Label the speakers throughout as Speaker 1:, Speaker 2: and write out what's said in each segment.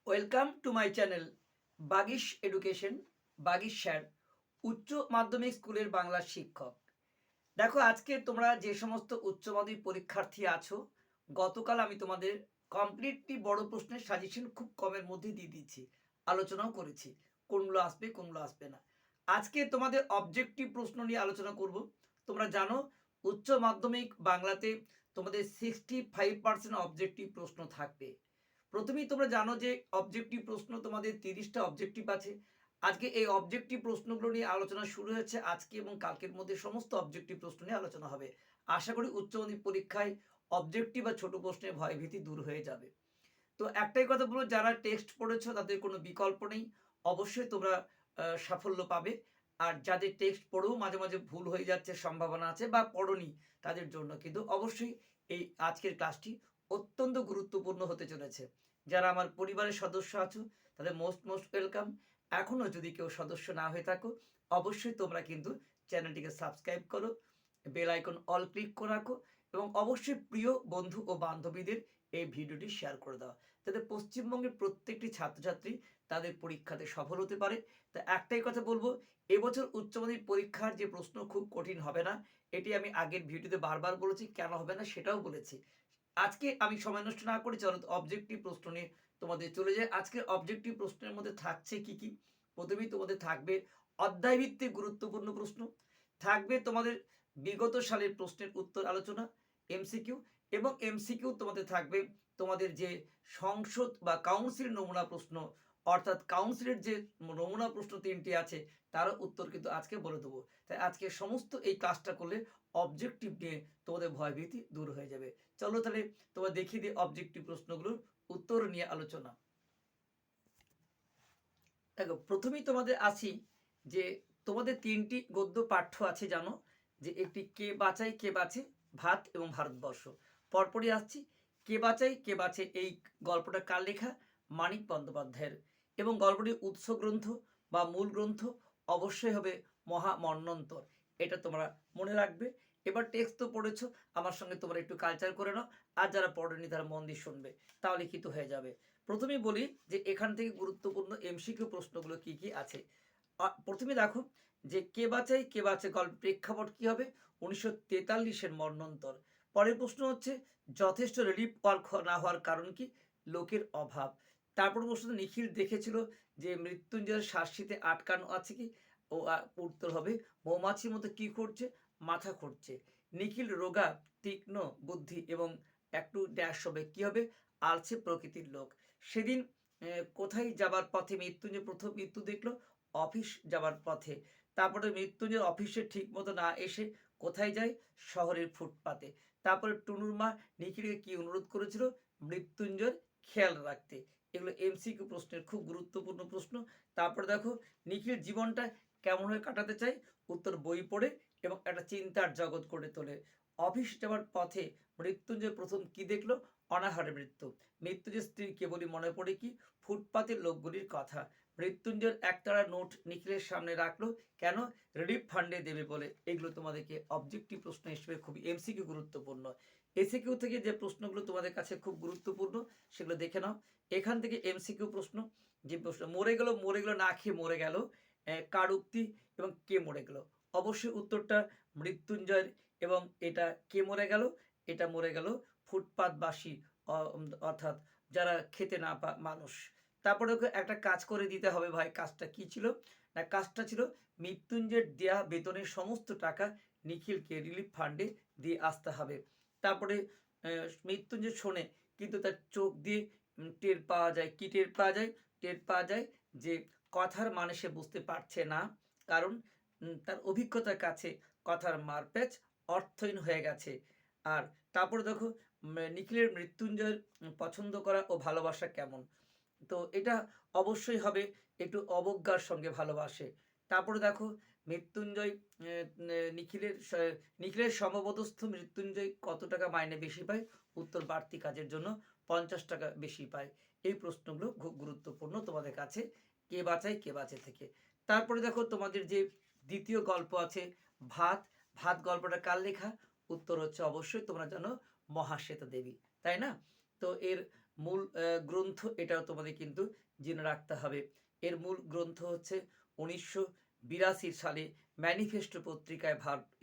Speaker 1: Welcome to my channel Bagish education, Bagish sir, উচ্চ মাধ্যমিক স্কুলের বাংলার শিক্ষক। দেখো, আজকে তোমরা যে সমস্ত উচ্চ মাধ্যমিক পরীক্ষার্থী আছো, গতকাল আমি তোমাদের কমপ্লিটলি বড় প্রশ্নের সাজেশন খুব কমের মধ্যে দিয়ে দিয়েছি, আলোচনাও করেছি কোনগুলো আসবে কোনগুলো আসবে না। আজকে তোমাদের অবজেক্টিভ প্রশ্ন নিয়ে আলোচনা করব। তোমরা জানো উচ্চ মাধ্যমিক বাংলাতে তোমাদের 65% অবজেক্টিভ প্রশ্ন থাকবে। প্রথমেই তোমরা জানো যে অবজেক্টিভ প্রশ্ন তোমাদের 30টা অবজেক্টিভ আছে। আজকে এই অবজেক্টিভ প্রশ্নগুলো নিয়ে আলোচনা শুরু হয়েছে। আজকে এবং কালকের মধ্যে সমস্ত অবজেক্টিভ প্রশ্ন নিয়ে আলোচনা হবে। আশা করি উচ্চ মাধ্যমিক পরীক্ষায় অবজেক্টিভ বা ছোট প্রশ্নের ভয়ভীতি দূর হয়ে যাবে। তো একটাই কথা বলবো, যারা টেক্সট পড়েছো তাদের কোনো বিকল্প নেই, অবশ্যই তোমরা সাফল্য পাবে। আর যাদের টেক্সট পড়েও মাঝে মাঝে ভুল হয়ে যাচ্ছে সম্ভাবনা আছে বা পড়োনি, তাদের জন্য কিন্তু অবশ্যই এই আজকের ক্লাসটি অত্যন্ত গুরুত্বপূর্ণ হতে চলেছে। যারা আমার পরিবারের সদস্য আছো তাদের মোস্ট ওয়েলকাম। এখনও যদি কেউ সদস্য না হয়ে থাকো, অবশ্যই তোমরা কিন্তু চ্যানেলটিকে সাবস্ক্রাইব করো, বেল আইকন অল ক্লিক করে রাখো এবং অবশ্যই প্রিয় বন্ধু ও বান্ধবীদের এই ভিডিওটি শেয়ার করে দাও, যাতে পশ্চিমবঙ্গের প্রত্যেকটি ছাত্রছাত্রী তাদের পরীক্ষাতে সফল হতে পারে। তা একটাই কথা বলবো, এবছর উচ্চ মাধ্যমিক পরীক্ষার যে প্রশ্ন খুব কঠিন হবে না, এটি আমি আগের ভিডিওতে বারবার বলেছি। কেন হবে না সেটাও বলেছি। আজকে আমি সময় নষ্ট না করে চলো অবজেক্টিভ প্রশ্ন নিয়ে তোমাদের চলে যায়। আজকের অবজেক্টিভ প্রশ্নের মধ্যে থাকছে কি কি? প্রথমেই তোমাদের থাকবে অধ্যায়ভিত্তিক গুরুত্বপূর্ণ প্রশ্ন, থাকবে তোমাদের বিগত সালের প্রশ্নের উত্তর আলোচনা, এমসিকিউ, এবং এমসিকিউ তোমাদের থাকবে তোমাদের যে সংসদ বা কাউন্সিল নমুনা প্রশ্ন, অর্থাৎ কাউন্সিলের যে নমুনা প্রশ্ন 3টি আছে তারও উত্তর কিন্তু আজকে বলে দেবো। তাই আজকে সমস্ত এই কাজটা করলে অবজেক্টিভ নিয়ে তোমাদের ভয়ভীতি দূর হয়ে যাবে। চলো তাহলে তোমার দেখিয়ে দিই অবজেক্টিভ প্রশ্নগুলোর উত্তর নিয়ে আলোচনা। দেখো, প্রথমেই তোমাদের আসি যে তোমাদের 3টি গদ্য পাঠ্য আছে, জানো যে একটি কে বাঁচাই কে বাঁচে, ভাত এবং ভারতবর্ষ। পরপরই আসছি, কে বাঁচাই কে বাঁচে এই গল্পটা কার লেখা? মানিক বন্দ্যোপাধ্যায়ের। এবং গল্পটির উৎস গ্রন্থ বা মূল গ্রন্থ অবশ্যই হবে মহামন্বন্তর। এটা তোমরা মনে রাখবে। এবার টেক্সট তো পড়েছো, আমার সঙ্গে তোমরা একটু কালচার করে নাও, আর যারা পড়েনি তারা মন দিয়ে শুনবে, তাহলে কিন্তু হয়ে যাবে। প্রথমেই বলি যে এখান থেকে গুরুত্বপূর্ণ এমসিকিউ প্রশ্নগুলো কি কি আছে। প্রথমে দেখো যে কে বাঁচাই কে বাঁচে গল্প প্রেক্ষাপট কি হবে? 1943-এর মরণোত্তর। পরের প্রশ্ন হচ্ছে যথেষ্ট রিলিফ ওয়ার্ক না হওয়ার কারণ কি? লোকের অভাব। তারপর প্রশ্ন, নিখিল দেখেছিল যে মৃত্যুঞ্জয়ের শ্বাসিতে আটকানো আছে কি? ও উত্তর হবে মৌমাছির মতো কি করছে? মাথা খুঁড়ছে। নিখিল রোগা, তীক্ষ্ণ বুদ্ধি এবং একটু ড্যাশ হবে, কি হবে? আলছে প্রকৃতির লোক। সেদিন কোথায় যাবার পথে মৃত্যুঞ্জয় প্রথম মৃত্যু দেখলো? অফিস যাবার পথে। তারপরে মৃত্যুঞ্জয় অফিসে ঠিক মতো না এসে কোথায় যায়? শহরের ফুটপাতে। তারপরে টুনুর মা নিখিলকে কি অনুরোধ করেছিল? মৃত্যুঞ্জয়ের খেয়াল রাখতে। এগুলো এমসিকিউ প্রশ্নের খুব গুরুত্বপূর্ণ প্রশ্ন। তারপরে দেখো, নিখিল জীবনটা কেমনভাবে কাটাতে চায়? উত্তর বই পড়ে এবং একটা চিন্তার জগৎ করে তোলে। অফিস যাওয়ার পথে মৃত্যুঞ্জয় প্রথম কি দেখলো? অনাহারে মৃত্যু। মৃত্যুঞ্জয় স্ত্রীর কেবলই মনে পড়ে কি? ফুটপাতের লোকগুলির কথা। মৃত্যুঞ্জয়ের একতারা নোট নিখিলের সামনে রাখলো কেন? রিলিফ ফান্ডে দেবে বলে। এগুলো তোমাদেরকে অবজেক্টিভ প্রশ্ন হিসেবে খুবই এমসিকিউ গুরুত্বপূর্ণ। এসিকিউ থেকে যে প্রশ্নগুলো তোমাদের কাছে খুব গুরুত্বপূর্ণ সেগুলো দেখে নাও। এখান থেকে এমসিকিউ প্রশ্ন, যে প্রশ্ন মরে গেল না খেয়ে মরে গেল, কার উক্তি এবং কে মরে গেল? অবশ্যই উত্তরটা মৃত্যুঞ্জয়ের। এবং এটা কে মরে গেল? এটা মরে গেল ফুটপাতবাসী, অর্থাৎ যারা খেতে না মানুষ। তারপরে ওকে একটা কাজ করে দিতে হবে ভাই। কাজটা কি ছিল? না, কাজটা ছিল মৃত্যুঞ্জয়ের দেয়া বেতনের সমস্ত টাকা নিখিলকে রিলিফ ফান্ডে দিয়ে আসতে হবে। তারপরে মৃত্যুঞ্জয় শোনে, কিন্তু তার চোখ দিয়ে টের পাওয়া যায় কি? টের পাওয়া যায়, টের পাওয়া যায় যে কথার মানে সে বুঝতে পারছে না, কারণ তার অভিজ্ঞতার কাছে কথার মারপ্যাচ অর্থহীন হয়ে গেছে। আর তারপরে দেখো নিখিলের মৃত্যুঞ্জয়ের পছন্দ করা ও ভালোবাসা কেমন? তো এটা অবশ্যই হবে একটু অবজ্ঞার সঙ্গে ভালোবাসে। তারপরে দেখো মৃত্যুঞ্জয় নিখিলের সমবদস্থ মৃত্যুঞ্জয় কত টাকা মাইনে বেশি পায়? উত্তর বাড়তি কাজের জন্য 50 টাকা বেশি পায়। এই প্রশ্নগুলো খুব গুরুত্বপূর্ণ তোমাদের কাছে কে বাঁচায় কে বাঁচে থেকে। তারপরে দেখো তোমাদের যে দ্বিতীয় গল্প আছে ভাত। ভাত গল্পটা কার লেখা? উত্তর হচ্ছে অবশ্যই তোমরা জানো মহাশ্বেতা দেবী, তাই না? তো এর মূল গ্রন্থ এটাও তোমাদের কিন্তু জেনে রাখতে হবে। এর মূল গ্রন্থ হচ্ছে 1982 সালে ম্যানিফেস্টো পত্রিকায়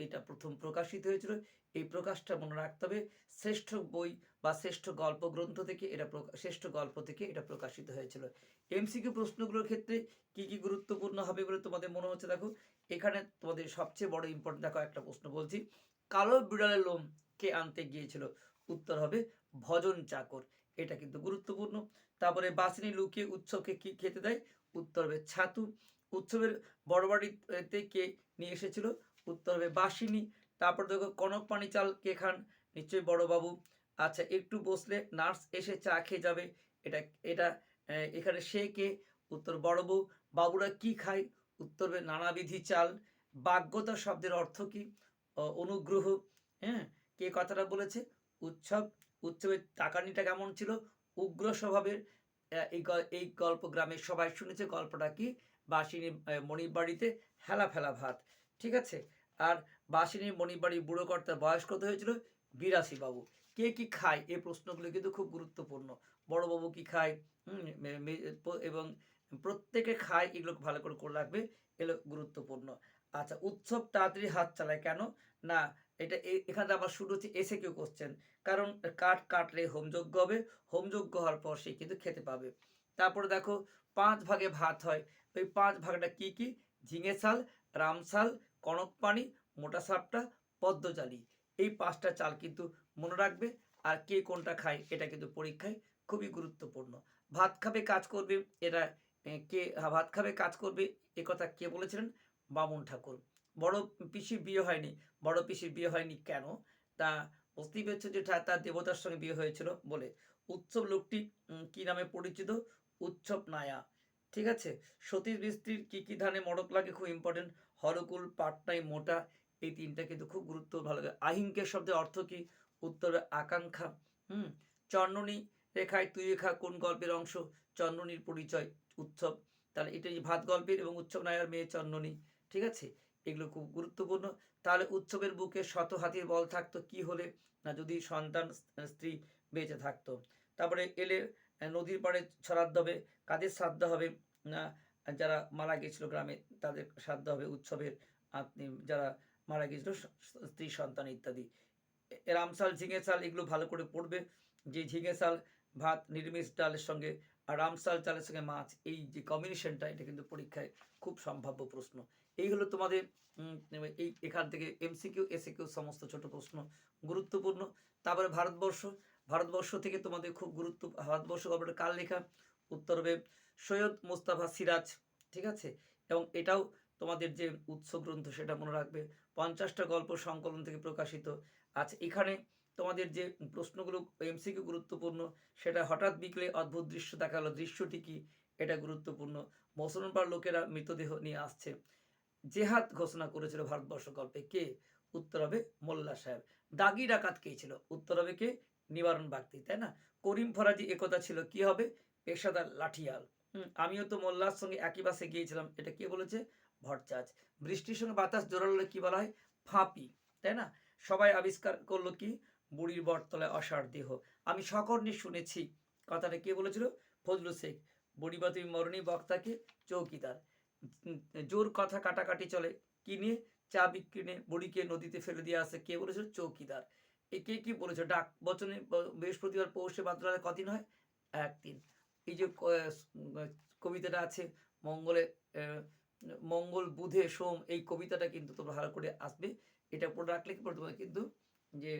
Speaker 1: এটা প্রথম প্রকাশিত হয়েছিল। এই প্রকাশটা মনে রাখতে হবে। শ্রেষ্ঠ বই বা শ্রেষ্ঠ গল্প গ্রন্থ থেকে এটা শ্রেষ্ঠ গল্প থেকে এটা প্রকাশিত হয়েছিল। এমসিকিউ প্রশ্নগুলোর ক্ষেত্রে কি কি গুরুত্বপূর্ণ হবে বলে তোমাদের মনে হচ্ছে? দেখো এখানে তোমাদের সবচেয়ে বড় ইম্পর্টেন্ট দেখো একটা প্রশ্ন বলছি, কালো বিড়ালের লোম কে আনতে গিয়েছিল? উত্তর হবে ভজন চাকর। এটা কিন্তু গুরুত্বপূর্ণ। তারপরে বাসিনী লুকিয়ে উৎসবকে কি খেতে দেয়? উত্তর হবে ছাতু। উৎসবের বড় বাড়িতে কে নিয়ে এসেছিল? উত্তর হবে বাসিনী। তারপর দেখো কনক পানি চাল কে খান? নিশ্চয়ই বড়বাবু। আচ্ছা, একটু বসলে নার্স এসে চা খেয়ে যাবে, এটা এটা এখানে সে কে? উত্তর বড় বউ। বাবুরা কি খায়? উত্তর হবে নানাবিধি চাল। বাগ্যতা শব্দের অর্থ কি? অনুগ্রহ। হ্যাঁ, কে কথাটা বলেছে? উৎসব। উৎসবের টাকানিটা কেমন ছিল? উগ্র স্বভাবের। এই গল্প গ্রামের সবাই শুনেছে। গল্পটা কি? বাসিনী মণির বাড়িতে হেলা ফেলা ভাত। ঠিক আছে। আর বাসিনী মণির বাড়ির বুড়ো কর্তার বয়স কত হয়েছিল? 82 বাবু। কে কি খায়? এই প্রশ্নগুলো কিন্তু খুব গুরুত্বপূর্ণ। বড়বাবু কি খায়? এবং প্রত্যেকে খায়, এগুলো ভালো করে রাখবে, এগুলো গুরুত্বপূর্ণ। আচ্ছা, উৎসব তাড়াতাড়ি হাত চালায় কেন? না, এটা এখানে আবার শুরু হচ্ছে এসে কেউ কোশ্চেন। কারণ কাঠ কাটলে হোমযজ্ঞ হবে, হোমযজ্ঞ হওয়ার পর সে কিন্তু খেতে পাবে। তারপরে দেখো 5 ভাগে ভাত হয়, ওই 5 ভাগটা কি কি? ঝিঙে শাল, রামশাল, কনক পানি, মোটা সাপটা, পদ্মজালি। এই 5টা চাল কিন্তু মনে রাখবে। আর কে কোনটা খায় এটা কিন্তু পরীক্ষায় খুবই গুরুত্বপূর্ণ। ভাত খাবে কাজ করবে, এটা কে ভাত খাবে কাজ করবে এ কথা কে বলেছিলেন? বামুন ঠাকুর। বড় পিসির বিয়ে হয়নি। বড় পিসির বিয়ে হয়নি কেন? তা বুঝতেই পেরেছ যে তার দেবতার সঙ্গে বিয়ে হয়েছিল বলে। উৎসব লোকটি কি নামে পরিচিত? উৎসব নায়া। ঠিক আছে। সতীর স্ত্রীর কি কি ধানে মড়ক লাগে? খুব ইম্পর্টেন্ট। হরকুল, পাটনাই, মোটা। এই 3টা কিন্তু খুব গুরুত্ব ভালো লাগে। আহিঙ্কের শব্দের অর্থ কি? উত্তর আকাঙ্ক্ষা। চন্দ্রনী রেখায় তুই রেখা কোন গল্পের অংশ? চন্দ্রনীর পরিচয়। উৎসব। তাহলে এটা ভাত গল্পের এবং উৎসব নায়ার মেয়ে চন্দ্রনী। ঠিক আছে। এগুলো খুব গুরুত্বপূর্ণ। তাহলে উৎসবের বুকে শত হাতির বল থাকতো কি হলে? না, যদি সন্তান স্ত্রী বেঁচে থাকতো। তারপরে এলে নদীর পাড়ে শ্রাদ্ধ হবে, কাদের শ্রাদ্ধ হবে? না, যারা মারা গেছিল গ্রামে তাদের শ্রাদ্ধ হবে। উৎসবের যারা মারা গেছিল, স্ত্রী সন্তান ইত্যাদি। রামশাল, ঝিঙে শাল এগুলো ভালো করে পড়বে। যে ঝিঙে শাল ভাত নিরামিষ ডালের সঙ্গে আর রামশাল চালের সঙ্গে মাছ, এই যে কম্বিনেশনটা এটা কিন্তু পরীক্ষায় খুব সম্ভাব্য প্রশ্ন। এই হলো তোমাদের এই এখান থেকে এমসিকিউ এসিকিউ সমস্ত ছোট প্রশ্ন গুরুত্বপূর্ণ। তারপরে ভারতবর্ষ থেকে তোমাদের খুব ভারতবর্ষ গল্পটা কার লেখা? উত্তর হবে সৈয়দ মুস্তাফা সিরাজ। ঠিক আছে। এবং এটাও তোমাদের যে উৎস গ্রন্থ সেটা মনে রাখবে। 50টা গল্প সংকলন থেকে প্রকাশিত। আচ্ছা, এখানে তোমাদের যে প্রশ্নগুলো এমসিকিউ গুরুত্বপূর্ণ, সেটা হঠাৎ বিকেলে অদ্ভুত দৃশ্য দেখালো, দৃশ্যটি কি? এটা গুরুত্বপূর্ণ। মুসলমান লোকেরা মৃতদেহ নিয়ে আসছে। জেহাদ ঘোষণা করেছিল ভারতবর্ষ গল্পে কে? উত্তর হবে মোল্লা সাহেব। দাগি ডাকাত কে ছিল? উত্তর হবে কে? নিবারণ বাগদি, তাই না? করিম ফরাজি একথা ছিল কি হবে? পেশাদার লাঠিয়াল। আমিও তো মোল্লার সঙ্গে একই বাসে গিয়েছিলাম, এটা কে বলেছে? ভট্টাচ। বৃষ্টির সঙ্গে বাতাস জোরালো কি বলা হয়? ফাঁপি, তাই না? সবাই আবিষ্কার করলো কি? বুড়ির বটতলায় অসার দেহ। আমি সকর্ণে শুনেছি, কথাটা কে বলেছিল? ফজলু শেখ। বুড়িবা তুমি মরণী, বক্তাকে চৌকিদার। জোর কথা কাটাকাটি চলে কি নিয়ে? চা বিক্রি নিয়ে। বুড়িকে নদীতে ফেলে দিয়ে আসে কে বলেছিল? চৌকিদার। এ কে কি বলেছে? ডাক বচনে বৃহস্পতিবার পৌষে ভাদ্রায় কদিন হয়? 1 দিন। এই যে কবিতাটা আছে মঙ্গলে মঙ্গল বুধে সোম, এই কবিতাটা কিন্তু তোমরা ভালো করে আসবে। এটা পড়ে রাখলে কি পড়ে তোমার কিন্তু যে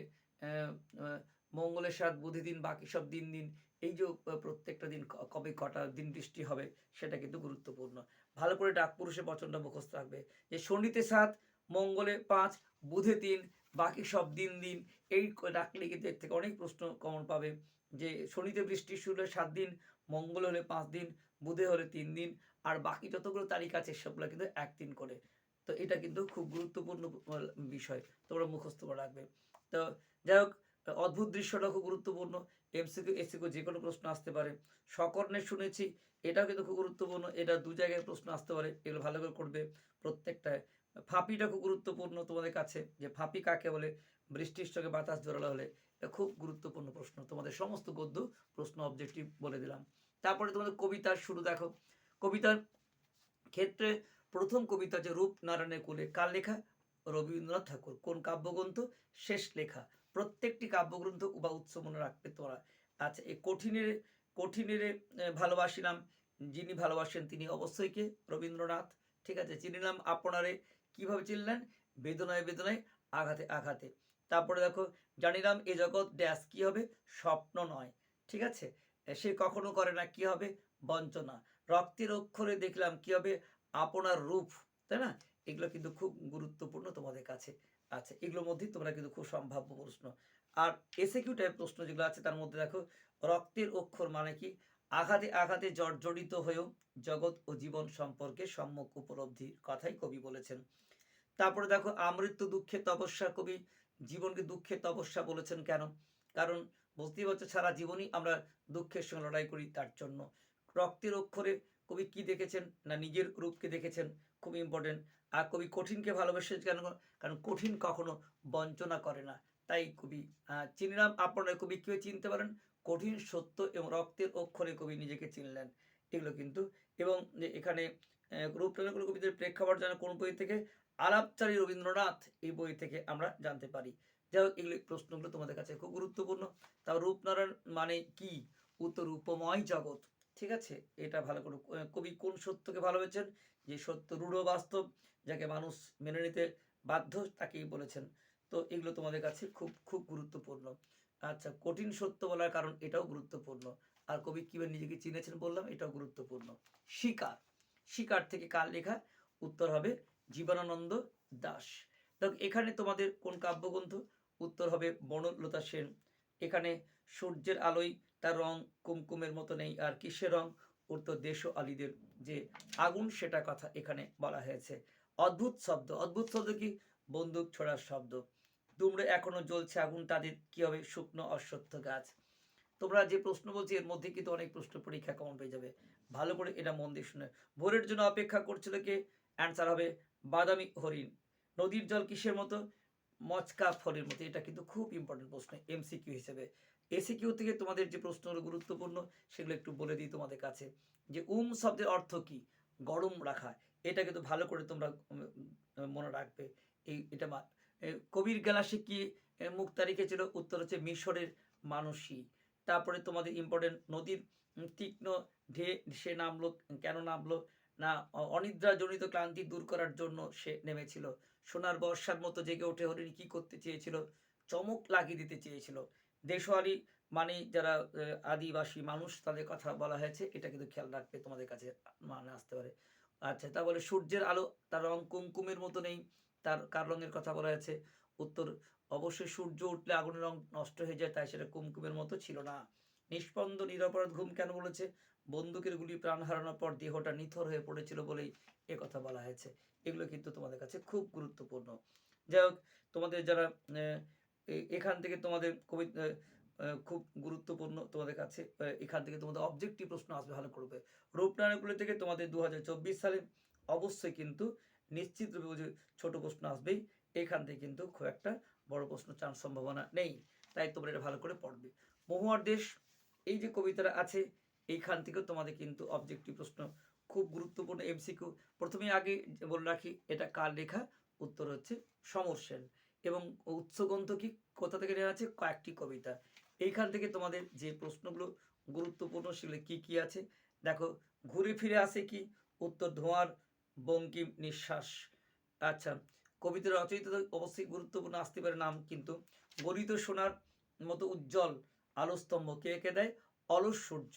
Speaker 1: মঙ্গলের 7 বুধে দিন, বাকি সব দিন দিন। এই যে প্রত্যেকটা দিন কবে কটা দিন বৃষ্টি হবে সেটা কিন্তু গুরুত্বপূর্ণ। ভালো করে ডাক পুরুষের বচনটা মুখস্থ রাখবে যে শনিতে 7, মঙ্গলে 5, বুধে 3, বাকি সব দিন দিন। এই রাখলে কিন্তু এর থেকে অনেক প্রশ্ন কমন পাবে। যে শনিতে বৃষ্টি শুরু হলে 7 দিন, মঙ্গলে হলে 5 দিন, বুধে হলে 3 দিন, আর বাকি যতগুলো তারিখ আছে সবগুলো কিন্তু 1 দিন করে। তো এটা কিন্তু খুব গুরুত্বপূর্ণ বিষয়, তোমরা মুখস্থ করে রাখবে। তো যাই হোক, অদ্ভুত দৃশ্যটা খুব গুরুত্বপূর্ণ। এমসিকিউ এসিকিউ যে কোনো প্রশ্ন আসতে পারে। সকর্ণে শুনেছি, এটাও কিন্তু খুব গুরুত্বপূর্ণ। এটা 2 জায়গায় প্রশ্ন আসতে পারে, এগুলো ভালো করে করবে প্রত্যেকটায়। ফাঁপিটা খুব গুরুত্বপূর্ণ তোমাদের কাছে, যে ফাঁপি কাকে বলে? বৃষ্টির সঙ্গে বাতাস জোরালো হলে। এটা খুব গুরুত্বপূর্ণ প্রশ্ন, তোমাদের সমস্ত গদ্য প্রশ্ন অবজেক্টিভ বলে দিলাম। তারপরে তোমাদের কবিতার শুরু দেখো, কবিতার ক্ষেত্রে প্রথম কবিতা যে রূপনারায়ণের কোলে, কার লেখা? রবীন্দ্রনাথ ঠাকুর। কোন কাব্যগ্রন্থ? শেষ লেখা। প্রত্যেকটি কাব্যগ্রন্থ বা উৎস মনে রাখবে তোমরা। আচ্ছা, এই কঠিনের কঠিনের ভালোবাসিলাম, যিনি ভালোবাসেন তিনি অবশ্যই কে? রবীন্দ্রনাথ। ঠিক আছে, চিনিলাম আপনারে, কিভাবে চিনলেন? বেদনায় বেদনায়, আঘাতে আঘাতে। তারপরে দেখো, জানিলাম এ জগৎ ড্যাশ, কি হবে? স্বপ্ন নয়। ঠিক আছে, সে কখনো করে না, কি হবে? বঞ্চনা। রক্তের অক্ষরে দেখলাম, কি হবে? আপনার রূপ। তাই না? এগুলো কিন্তু খুব গুরুত্বপূর্ণ তোমাদের কাছে। আচ্ছা, এগুলোর মধ্যেই তোমরা কিন্তু খুব সম্ভাব্য প্রশ্ন। আর এসএকিউ টাইপ প্রশ্ন যেগুলো আছে তার মধ্যে দেখো, রক্তের অক্ষর মানে কি? আঘাতে আঘাতে জর্জরিত হয়েও জগৎ ও জীবন সম্পর্কে সম্যক উপলব্ধির কথাই কবি বলেছেন। তারপরে দেখো, আমৃত্যু দুঃখে তপস্যা, কবি জীবনকে দুঃখের তপস্যা বলেছেন কেন? কারণ বুঝতেই পারছো, সারা জীবনই আমরা দুঃখের সঙ্গে লড়াই করি, তার জন্য। রক্তের অক্ষরে কবি কি দেখেছেন? না নিজের রূপকে দেখেছেন, খুব ইম্পর্টেন্ট। আর কবি কঠিনকে ভালোবেসে কেন? কারণ কঠিন কখনো বঞ্চনা করে না, তাই কবি চিনলাম আপনার, কবি কেউ চিনতে পারেন? কঠিন সত্য এবং রক্তের অক্ষরে কবি নিজেকে চিনলেন। এগুলো কিন্তু, এবং এখানে রূপনারায়ণ কবিদের প্রেক্ষাপট যেন কোন বই থেকে? আলাপচারী রবীন্দ্রনাথ, এই বই থেকে আমরা জানতে পারি। যাই হোক, এগুলো প্রশ্নগুলো তোমাদের কাছে খুব গুরুত্বপূর্ণ। তাও রূপনারায়ণ মানে কি? উত্তর, রূপময় জগৎ। ঠিক আছে, এটা ভালো করে, কবি কোন সত্যকে ভালোবেসেছেন? যে সত্য রূঢ় বাস্তব, যাকে মানুষ মেনে নিতে বাধ্য, তাকেই বলেছেন। তো এগুলো তোমাদের কাছে খুব খুব গুরুত্বপূর্ণ। আচ্ছা, কঠিন সত্য বলার কারণ এটাও গুরুত্বপূর্ণ। আর কবি কিভাবে নিজেকে চিনেছেন বললাম, এটাও গুরুত্বপূর্ণ। শিকার, শিকার থেকে কার লেখা? উত্তর হবে জীবনানন্দ দাশ। দেখো, এখানে তোমাদের কোন কাব্যগ্রন্থ? উত্তর হবে বনলতা সেন। এখানে সূর্যের আলোয় তার রং কুমকুমের মতো নেই, আর কিসের রং? উত্তর দেশ আলীদের যে আগুন, সেটা কথা এখানে বলা হয়েছে। অদ্ভুত শব্দ, অদ্ভুত শব্দ কি? বন্দুক ছোড়ার শব্দ। দুমড়ে এখনো জ্বলছে আগুন, তাদের কি হবে? শুকনো অশ্বত্থ গাছ। তোমরা যে প্রশ্ন বলছি এর মধ্যে কিন্তু অনেক প্রশ্ন পরীক্ষা কমন পেয়ে যাবে, ভালো করে এটা মন দিয়ে শুনে। ভোরের জন্য অপেক্ষা করছিল কে? অ্যান্সার হবে বাদামি হরিণ। নদীর জল কিসের মতো? মচকা ফলের মতো। এটা কিন্তু খুব ইম্পর্টেন্ট প্রশ্ন এমসিকিউ হিসেবে। এসিকিউ থেকে তোমাদের যে প্রশ্নগুলো গুরুত্বপূর্ণ সেগুলো একটু বলে দিই তোমাদের কাছে। যে শব্দের অর্থ কি? গরম রাখা। এটা কিন্তু ভালো করে তোমরা মনে রাখবে। এটা কবির গ্যালাসে কি মুক্তা রেখেছিল? উত্তর হচ্ছে মিশরের মানুষই। তারপরে তোমাদের ইম্পর্টেন্ট, নদীর তীক্ষ্ণ ঢে সে নামলো কেন? নামলো না অনিদ্রাজনিত ক্লান্তি দূর করার জন্য সে নেমেছিল। সোনার বর্ষার মতো জেগে ওঠে হরিণ, কি করতে চেয়েছিল? চমক লাগিয়ে দিতে চেয়েছিল। দেশওয়ালি মানে যারা আদিবাসী মানুষ, তাদের কথা বলা হয়েছে, এটা কিন্তু খেয়াল রাখবে, তোমাদের কাছে মানে আসতে পারে। আচ্ছা, তা বলে সূর্যের আলো তার রং কুমকুমের মতো নেই, তার কার রঙের কথা বলা হয়েছে? উত্তর, অবশ্যই সূর্য উঠলে আগুনের রং নষ্ট হয়ে যায়, তাই সেটা কুমকুমের মতো ছিল না। নিষ্পন্দ নিরপরাধ ঘুম কেন বলেছে? বন্দুকের গুলি প্রাণ হারানোর পর দেহটা নিথর হয়ে পড়েছিল বলেই কথা বলা হয়েছে। এগুলো কিন্তু তোমাদের কাছে খুব গুরুত্বপূর্ণ। যাই হোক, তোমাদের যারা এখান থেকে তোমাদের কবি খুব গুরুত্বপূর্ণ তোমাদের কাছে, এখান থেকে তোমাদের অবজেক্টিভ প্রশ্ন আসবে, ভালো করবে। রূপনারায়ণগুলো থেকে তোমাদের 2024 সালে অবশ্যই কিন্তু নিশ্চিতভাবে যে ছোট প্রশ্ন আসবেই, এখান থেকে কিন্তু খুব একটা বড় প্রশ্ন চান্স সম্ভাবনা নেই, তাই তোমরা এটা ভালো করে পড়বে। মহুয়ার দেশ, এই যে কবিতাটা আছে, এইখান থেকেও তোমাদের কিন্তু অবজেক্টিভ প্রশ্ন খুব গুরুত্বপূর্ণ এমসিকিউ। প্রথমে আগে বলে রাখি, এটা কার লেখা? উত্তর হচ্ছে সমর সেন। এবং উৎসগ্রন্থ কি? কোথা থেকে নেওয়া আছে? কয়েকটি কবিতা। এইখান থেকে তোমাদের যে প্রশ্নগুলো গুরুত্বপূর্ণ সেগুলো কি কি আছে দেখো। ঘুরে ফিরে আসে কি? উত্তর ধোঁয়ার বঙ্কিম নিঃশ্বাস। আচ্ছা, কবিতার রচয়িতা অবশ্যই গুরুত্বপূর্ণ আসতে পারে নাম, কিন্তু গলিত সোনার মতো উজ্জ্বল আলোস্তম্ভ কে এঁকে দেয়? অলস সূর্য।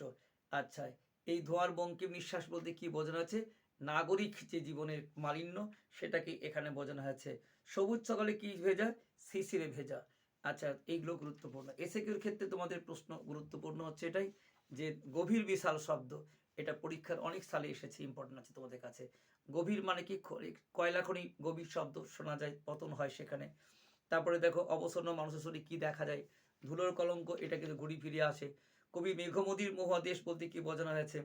Speaker 1: আচ্ছা, এই ধোঁয়ার বঙ্কিম নিঃশ্বাস বলতে কি বোঝানো আছে? নাগরিক যে জীবনের মালিন্য, সেটাকে এখানে বোঝানো হয়েছে। সবুজ সকালে কি ভেজা? শিশিরে ভেজা। আচ্ছা, এইগুলো গুরুত্বপূর্ণ। এসএকিউর ক্ষেত্রে তোমাদের প্রশ্ন গুরুত্বপূর্ণ হচ্ছে এটাই, যে গভীর বিশাল শব্দ, এটা পরীক্ষার অনেক সালে এসেছে, ইম্পর্টেন্ট আছে তোমাদের কাছে। গভীর মানে কি? কয়লা খনি গভীর শব্দ শোনা যায়, পতন হয় সেখানে। তারপরে দেখো, অবসন্ন মানুষের শরীরে কি দেখা যায়? ধুলোর কলঙ্ক, এটা কিন্তু ঘুরি ফিরে আসে। কবি মেঘমদির মহাদেশ বলতে কি বোঝানো হয়েছে?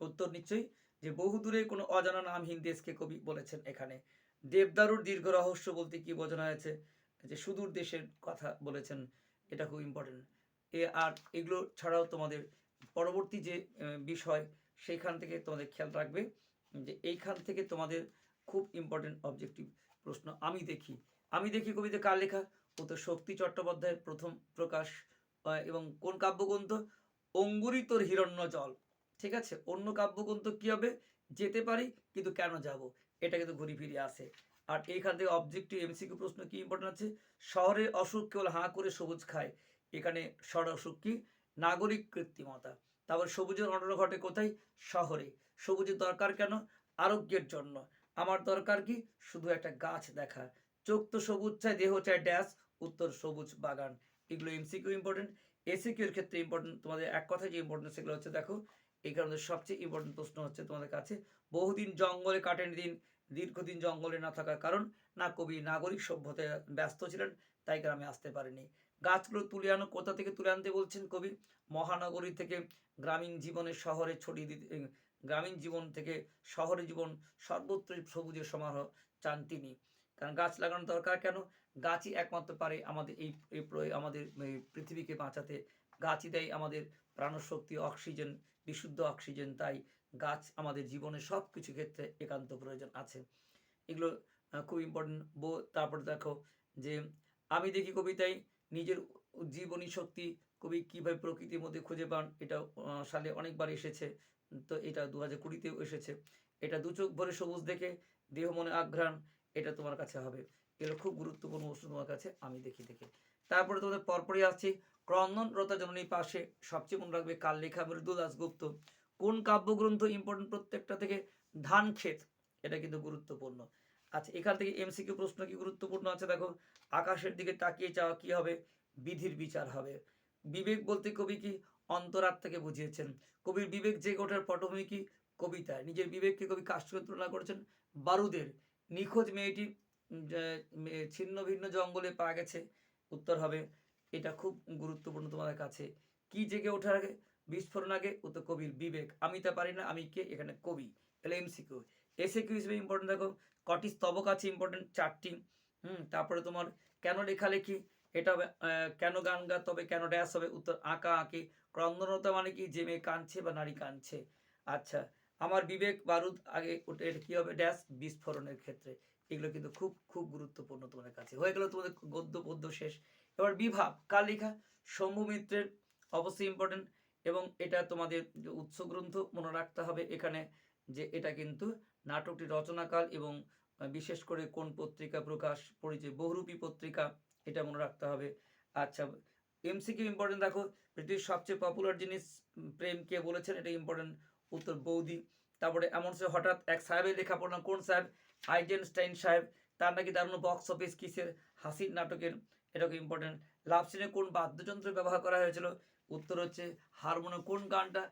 Speaker 1: উত্তর নিশ্চয়ই যে বহুদূরে কোনো অজানা নামহীন দেশকে কবি বলেছেন এখানে। দেবদারুর দীর্ঘ রহস্য বলতে কি বোঝানো হয়েছে? যে সুদূর দেশের কথা বলেছেন। এটা খুব ইম্পর্টেন্ট। আর এগুলো ছাড়াও তোমাদের পরবর্তী যে বিষয় সেইখান থেকে তোমাদের খেয়াল রাখবে যে এইখান থেকে তোমাদের খুব ইম্পর্টেন্ট অবজেক্টিভ প্রশ্ন। আমি দেখি কবিতা কার লেখা? ও তো শক্তি চট্টোপাধ্যায়ের প্রথম প্রকাশ। এবং কোন কাব্যগ্রন্থ? অঙ্গুরিতর হিরণ্য জল। ঠিক আছে, অন্য কাব্যগ্রন্থ কি হবে? যেতে পারি কিন্তু কেন যাব, এটা কিন্তু ঘুরি ফিরে আসে। আর এইখান থেকে অবজেক্টিভ এমসিকিউ প্রশ্ন কি ইম্পর্টেন্ট আছে? শহরের অসুখ কেবল হাঁ করে সবুজ খায়। এখানে শহর অসুখ কি? নাগরিক কৃত্রিমতা। তারপর সবুজের অনন্য ঘটে কোথায়? শহরে। সবুজের দরকার কেন? আরোগ্যের জন্য। আমার দরকার কি? শুধু একটা গাছ দেখা। চোখ তো সবুজ চাই, দেহ চাই ড্যাশ, উত্তর সবুজ বাগান। এগুলো এমসিকিউ ইম্পর্টেন্ট। এসিকিউর ক্ষেত্রে ইম্পর্টেন্ট, তোমাদের এক কথায় যে ইম্পর্টেন্ট সেগুলো হচ্ছে দেখো। এই কারণে সবচেয়ে ইম্পর্টেন্ট প্রশ্ন হচ্ছে তোমাদের কাছে, বহুদিন জঙ্গলে কাটেন দিন, দীর্ঘদিন জঙ্গলে না থাকার কারণ? না, কবি নাগরিক সভ্যতায় ব্যস্ত ছিলেন, তাই গ্রামে আসতে পারেনি। গাছগুলো তুলে আনো, কোথা থেকে তুলে আনতে বলছেন কবি? মহানগরী থেকে গ্রামীণ জীবনে শহরে ছড়িয়ে দিতে, গ্রামীণ জীবন থেকে শহরের জীবন সর্বত্রই সবুজের সমারোহ চান তিনি। কারণ গাছ লাগানো দরকার কেন? গাছই একমাত্র পারে আমাদের আমাদের পৃথিবীকে বাঁচাতে। গাছই দেয় আমাদের প্রাণশক্তি, অক্সিজেন, বিশুদ্ধ অক্সিজেন। তাই গাছ আমাদের জীবনের সব কিছু ক্ষেত্রে একান্ত প্রয়োজন আছে। এগুলো খুব ইম্পর্টেন্ট। তারপরে দেখো যে আমি দেখি কবিতায় নিজের জীবনী শক্তি কবি কীভাবে প্রকৃতির মধ্যে খুঁজে পান, এটা সালে অনেকবার এসেছে। তো এটা 2020তেও এসেছে। এটা দু চোখ ভরে সবুজ দেখে দেহ মনে আঘ্রাণ, এটা তোমার কাছে হবে। এগুলো খুব গুরুত্বপূর্ণ বস্তু তোমার কাছে আমি দেখি দেখে। তারপরে তোমাদের পরপরই আসছি ক্রন্দনরতা জননীর পাশে। সবচেয়ে মনে রাখবে কার লেখা? মৃদু দাশগুপ্ত। কোন কাব্যগ্রন্থ ইম্পর্টেন্ট প্রত্যেকটা থেকে? ধান ক্ষেত, এটা কিন্তু গুরুত্বপূর্ণ। আচ্ছা, এখান থেকে এমসিকিউ প্রশ্ন কি গুরুত্বপূর্ণ আছে দেখো। আকাশের দিকে তাকিয়ে চাওয়া কি হবে? বিধির বিচার হবে। বিবেক বলতে কবি কি? অন্তরাত্মাকে বুঝিয়েছেন। কবির বিবেক জেগে ওঠার পটভূমি কি? কবিতায়। নিজের বিবেককে কবি কার সঙ্গে তুলনা করেছেন? বারুদের। নিখোঁজ মেয়েটি ছিন্ন ভিন্ন জঙ্গলে পাওয়া গেছে, উত্তর হবে। এটা খুব গুরুত্বপূর্ণ তোমাদের কাছে। কি জেগে ওঠার আগে? বিস্ফোরণ আগে, উত্তর কবির বিবেক। আমি তা পারি না, আমি কে? এখানে কবি। তাহলে এমসিকিউ। এসিকিউ হিসেবে ইম্পর্টেন্ট দেখো, কটি স্তবক আছে ইম্পর্টেন্ট? 4টি। তারপরে তোমার কেন লেখালেখি? এটা হবে কেন গান গা তবে কেন ড্যাশ হবে? উত্তর আঁকা আঁকি। ক্রন্দনতা মানে কি? যে মেয়ে কাঁদছে বা নারী কাঁদছে। আচ্ছা, আমার বিবেক বারুদ আগে, ওটা এটা কী হবে? ড্যাশ, বিস্ফোরণের ক্ষেত্রে। এগুলো কিন্তু খুব খুব গুরুত্বপূর্ণ তোমাদের কাছে। হয়ে গেল তোমাদের গদ্য পদ্য শেষ। এবার বিভাব কার লেখা? শম্ভু মিত্রের, অবশ্যই ইম্পর্টেন্ট। এবং এটা তোমাদের উৎস গ্রন্থ মনে রাখতে হবে এখানে, যে এটা কিন্তু নাটকটি রচনাকাল এবং বিশেষ করে কোন পত্রিকা প্রকাশ পরিচয়, বহুরূপী পত্রিকা, এটা মনে রাখতে হবে। আচ্ছা, এমসিকিউ ইম্পর্টেন্ট দেখো, পৃথিবীর সবচেয়ে পপুলার জিনিস প্রেম কে বলেছেন? এটা ইম্পর্টেন্ট, উত্তর বৌদি। তারপরে এমন সে হঠাৎ এক সাহেবের লেখা পড়লাম, কোন সাহেব? আইজেনস্টাইন সাহেব। তার নাকি দারুণ বক্স অফিস কিসের? হাসির নাটকের, এটাকে ইম্পর্টেন্ট। লাভ সিনে কোন বাদ্যযন্ত্র ব্যবহার করা হয়েছিল? উত্তর হচ্ছে হারমোনিয়াম। কোন গানটা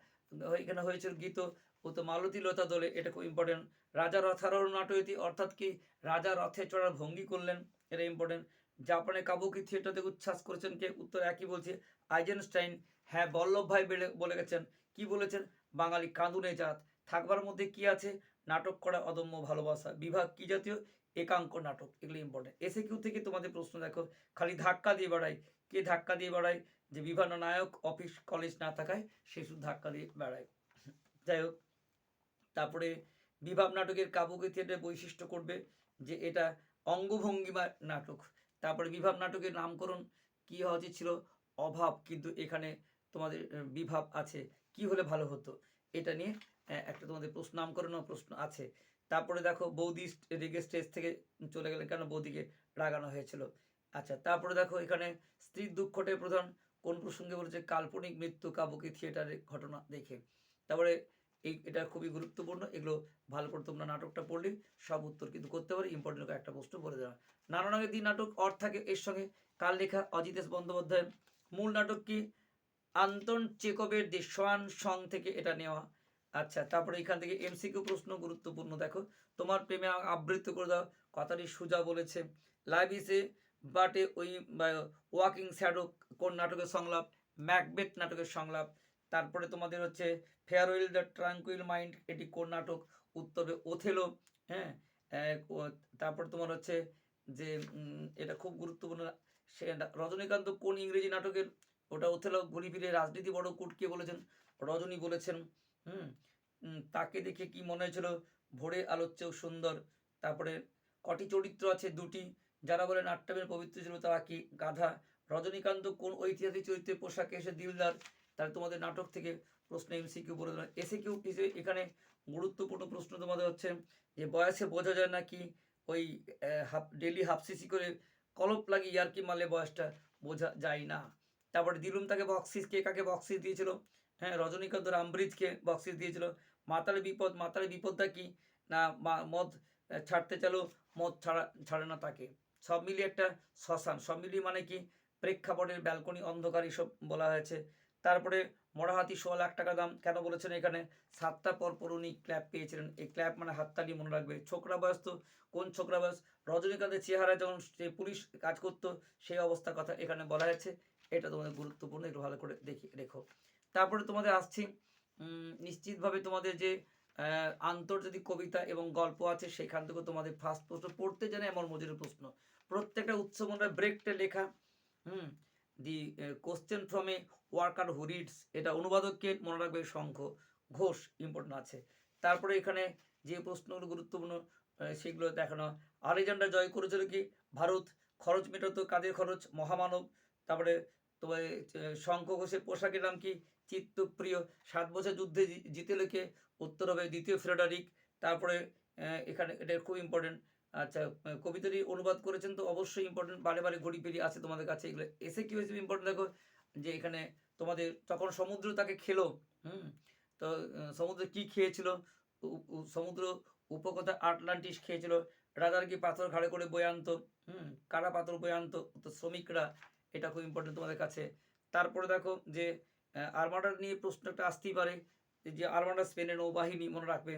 Speaker 1: এখানে হয়েছিল গীত? ও তো মালতী লতা দোলে, এটা খুব ইম্পর্টেন্ট। রাজা রথারোহণ নাটয়তি, অর্থাৎ কি? রাজা রথে চড়ার ভঙ্গি করলেন, এটা ইম্পর্টেন্ট। জাপানে কাবুকি থিয়েটারতে উচ্ছ্বাস করেছেন কে? উত্তর একই বলছে, আইজেনস্টাইন। হ্যাঁ, বল্লভ ভাই বলে গেছেন। কি বলেছেন? বাঙালি কাঁদুনে জাত। থাকবার মধ্যে কি আছে? নাটক করা অদম্য ভালোবাসা। বিভাগ কি জাতীয়? একাঙ্ক নাটক। এগুলো ইম্পর্টেন্ট। এসে কিউ থেকে তোমাদের প্রশ্ন দেখো, খালি ধাক্কা দিয়ে বেড়ায়। কে ধাক্কা দিয়ে বেড়ায়? যে বিভিন্ন নায়ক অফিস কলেজ না থাকায় সে শুধু ধাক্কা দিয়ে বেড়ায়। যাই হোক, তারপরে বিভাব নাটকের কাব্যকে থিয়েটারের বৈশিষ্ট্য করবে যে এটা অঙ্গভঙ্গিমার নাটক। তারপরে বিভাব নাটকের নামকরণ কি হওয়া উচিত ছিল? অভাব, কিন্তু এখানে তোমাদের বিভাব আছে, কি হলে ভালো হতো? এটা নিয়ে একটা তোমাদের প্রশ্ন, নামকরণ প্রশ্ন আছে। তারপরে দেখো বৌদি রেগে স্টেজ থেকে চলে গেলেন কেন? বৌদিকে রাগানো হয়েছিল। আচ্ছা, তারপরে দেখো এখানে স্ত্রীর দুঃখটাই প্রধান, কোন প্রসঙ্গে বলেছে? কাল্পনিক মৃত্যু কাব্যকে থিয়েটারের ঘটনা দেখে। তারপরে এটা খুবই গুরুত্বপূর্ণ। এগুলো ভালো করে তোমরা নাটকটা পড়লে সব উত্তর কিন্তু করতে পারে। ইম্পর্টেন্ট একটা প্রশ্ন বলে দেওয়া। নানা রঙের দ্বি নাটক অর্থাকে এর সঙ্গে কার লেখা? অজিতেশ বন্দ্যোপাধ্যায়। মূল নাটক কি? আন্তন চেকবের দি সোয়ান সং থেকে এটা নেওয়া। আচ্ছা, তারপরে এখান থেকে এমসিকিউ প্রশ্ন গুরুত্বপূর্ণ দেখো, তোমার প্রেমে আবৃত্ত করে দাও, কথাটি সুজা বলেছে। লাইভ ইসে বাট এ ওয়াকিং শ্যাডো কোন নাটকের সংলাপ? ম্যাকবেথ নাটকের সংলাপ। তারপরে তোমাদের হচ্ছে ফেয়ারওয়েল দ্য ট্রাঙ্কুইল মাইন্ড, এটি কোন নাটক? উত্তরে ওথেলো। হ্যাঁ, তারপর তোমার হচ্ছে যে এটা খুব গুরুত্বপূর্ণ, সে রজনীকান্ত কোন ইংরেজি নাটকের, ওটা ওথেলো ঘুরি ফিরে রাজনীতি বড় কুট কে বলেছেন, রজনী বলেছেন। হুম তাকে দেখে কি মনে হয়েছিল, ভোরে আলোর চেয়েও সুন্দর। তারপরে কটি চরিত্র আছে, দুটি, যারা বলে নাট্যমের পবিত্র ছিল তারা কি গাধা। রজনীকান্ত কোন ঐতিহাসিক চরিত্রের পোশাকে এসে দিলদার। তাহলে তোমাদের নাটক থেকে প্রশ্ন এমসিকিউ বলে দিলাম। এসিকিউ হিসেবে এখানে গুরুত্বপূর্ণ প্রশ্ন তোমাদের হচ্ছে যে বয়সে বোঝা যায় না কি ওই ডেলি হাফ সিসি করে কলপ লাগিয়ে ইয়ার্কি মারলে বয়সটা বোঝা যায় না। তারপরে দিলুম তাকে বক্সিস, কে কাকে বক্সিস দিয়েছিল, হ্যাঁ রজনীকান্ত রামব্রিজকে বক্সিস দিয়েছিল। মাতালে বিপদ, মাতালে বিপদটা কি না মদ ছাড়তে চালো, মদ ছাড়ে না তাকে। সব মিলিয়ে একটা শ্মশান, সব মিলিয়ে মানে কি প্রেক্ষাপটের ব্যালকনি অন্ধকার এসব বলা হয়েছে। তারপরে মরা হাতি 1.5 লাখ টাকা দাম কেন বলেছেন এখানে, 7টা পর উনি ক্ল্যাপ পেয়েছিলেন। এই ক্ল্যাপ মানে হাততালি মনে রাখবে। ছোকরা বয়স তো কোন ছোকরা বয়স, রজনীকান্তের চেহারা যখন সে পুলিশ কাজ করতো সেই অবস্থার কথা এখানে বলা হয়েছে। এটা তোমাদের গুরুত্বপূর্ণ, একটু ভালো করে দেখি রেখো। তারপরে তোমাদের আসছি নিশ্চিতভাবে তোমাদের যে আন্তর্জাতিক কবিতা এবং গল্প আছে সেখান থেকে তোমাদের ফার্স্ট প্রশ্ন পড়তে জানে এমন মজুরি প্রশ্ন। প্রত্যেকটা উৎসমন্ডল ব্রেকটা লেখা। The question from a worker who reads, এটা অনুবাদককে মনে রাখবে শঙ্খ ঘোষ, ইম্পর্টেন্ট আছে। তারপরে এখানে যে প্রশ্নগুলো গুরুত্বপূর্ণ সেগুলো দেখানো। আলেকজান্ডার জয় করেছিল কি ভারত, খরচ মেটাতো কাদের খরচ, মহামানব। তারপরে তোমার শঙ্খ ঘোষের পোশাকের নাম কি, চিত্তপ্রিয়। 7 বছর যুদ্ধে জিতে লেখে, উত্তর হবে দ্বিতীয় ফ্রেডারিক। তারপরে এখানে এটা খুব ইম্পর্টেন্ট। আচ্ছা কবিতাটি অনুবাদ করেছেন তো অবশ্যই ইম্পর্টেন্ট, বারে বারে ঘড়ি পেরিয়ে আছে তোমাদের কাছে এগুলো। এসে কি হয়েছে ইম্পর্টেন্ট দেখো, যে এখানে তোমাদের তখন সমুদ্র তাকে খেলো। তো সমুদ্র কি খেয়েছিল, সমুদ্র উপকথা আটলান্টিস খেয়েছিল। রাজার কি পাথর ঘাড়ে করে বয়ে আনতো, কারা পাথর বয়ে আনতো, তো শ্রমিকরা। এটা খুব ইম্পর্টেন্ট তোমাদের কাছে। তারপরে দেখো যে আর্মাডার নিয়ে প্রশ্ন একটা আসতেই পারে, যে আর্মাডা স্পেনের নৌবাহিনী মনে রাখবে।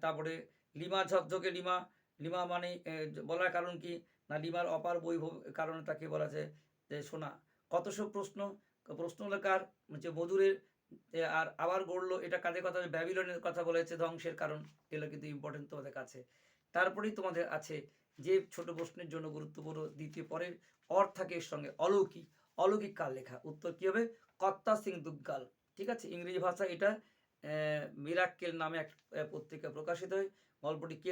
Speaker 1: তারপরে লিমা ঝকঝকে, লিমা লিমা মানে বলার কারণ কি না, লিমার অপার বৈভব কারণে তাকে বলা যায় যে সোনা। কত সব প্রশ্ন, প্রশ্ন লেখার যে মধুরের আর আবার গড়লো, এটা কাদের কথা, ব্যাবিলনের কথা বলেছে ধ্বংসের কারণ। এগুলো কিন্তু ইম্পর্টেন্ট তোমাদের কাছে। তারপরেই তোমাদের আছে যে ছোট প্রশ্নের জন্য গুরুত্বপূর্ণ দ্বিতীয় পরের অর্থ থাকে এর সঙ্গে অলৌকিক, অলৌকিক কার লেখা, উত্তর কী হবে কর্তা সিং দুগ্গাল। ঠিক আছে, ইংরেজি ভাষা এটা মিরাক্কেল নামে এক পত্রিকা প্রকাশিত হয়। গল্পটি কে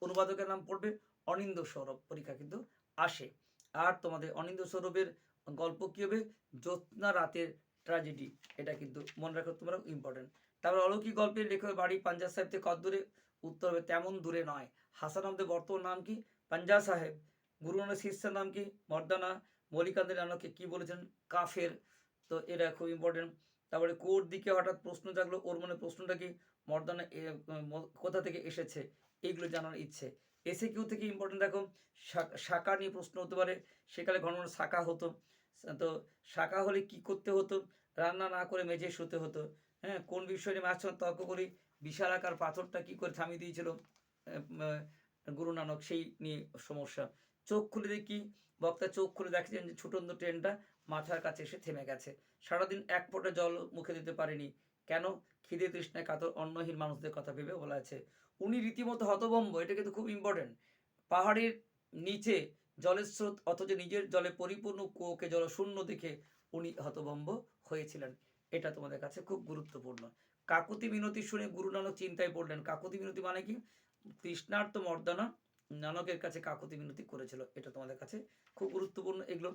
Speaker 1: অনুবাদকের নাম পড়বে, অনিন্দ্য সৌরভ, পরীক্ষা কিন্তু আসে। আর তোমাদের অনিন্দ্য সৌরভের গল্প কী হবে, জ্যোৎস্না রাতের ট্র্যাজেডি, এটা কিন্তু মনে রাখো তোমরা, ইম্পর্টেন্ট। তারপর অলৌকিক গল্পের লেখক বাড়ি পাঞ্জাব সাহেব থেকে কত দূরে, উত্তর হবে তেমন দূরে নয়। হাসান আহমেদের বর্তমান নাম কি, পাঞ্জাব সাহেব। গুরু নানকের শিষ্যের নাম কি, মর্দানা। মলিকান্দের নানককে কি বলেছেন, কাফের। তো এটা খুব ইম্পর্টেন্ট। তারপরে কোর দিকে হঠাৎ প্রশ্ন জাগলো, ওর মনে প্রশ্নটা কি, মর্দানা কোথা থেকে এসেছে, এইগুলো জানার ইচ্ছে। এসে কিউ থেকে ইম্পর্টেন্ট দেখো, শাখা নিয়ে প্রশ্ন হতে পারে, সেকালে ঘন ঘন শাখা হতো। তো শাখা হলে কি করতে হতো, রান্না না করে মেঝে শুতে হতো। কোন বিষয় নিয়ে মাঝখানে তর্ক করি, বিশাল আকার পাথরটা কি করে থামিয়ে দিয়েছিল গুরু নানক, সেই নিয়ে সমস্যা। চোখ খুলে দেখি, বক্তা চোখ খুলে দেখেছেন যে ছুটন্ত ট্রেনটা মাথার কাছে এসে থেমে গেছে। সারাদিন এক ফোঁটা জল মুখে দিতে পারেনি, কেন, খিদে তৃষ্ণায় কাতর অন্নহীন মানুষদের কথা ভেবে বলা আছে। উনি রীতিমতো হতভম্ব, এটা কিন্তু খুব ইম্পর্টেন্ট। পাহাড়ের নিচে জলের স্রোত, অথচ নিজের জলে পরিপূর্ণ কুয়োকে জলশূন্য দেখে উনি হতভম্ব হয়েছিলেন। এটা তোমাদের কাছে খুব গুরুত্বপূর্ণ। কাকুতি মিনতি শুনে গুরু নানক চিন্তায় পড়লেন। কাকুতি মিনতি মানে কি, তৃষ্ণার্ত মর্দানা নানকের কাছে কাকুতি মিনতি করেছিল। এটা তোমাদের কাছে খুব গুরুত্বপূর্ণ এগুলো।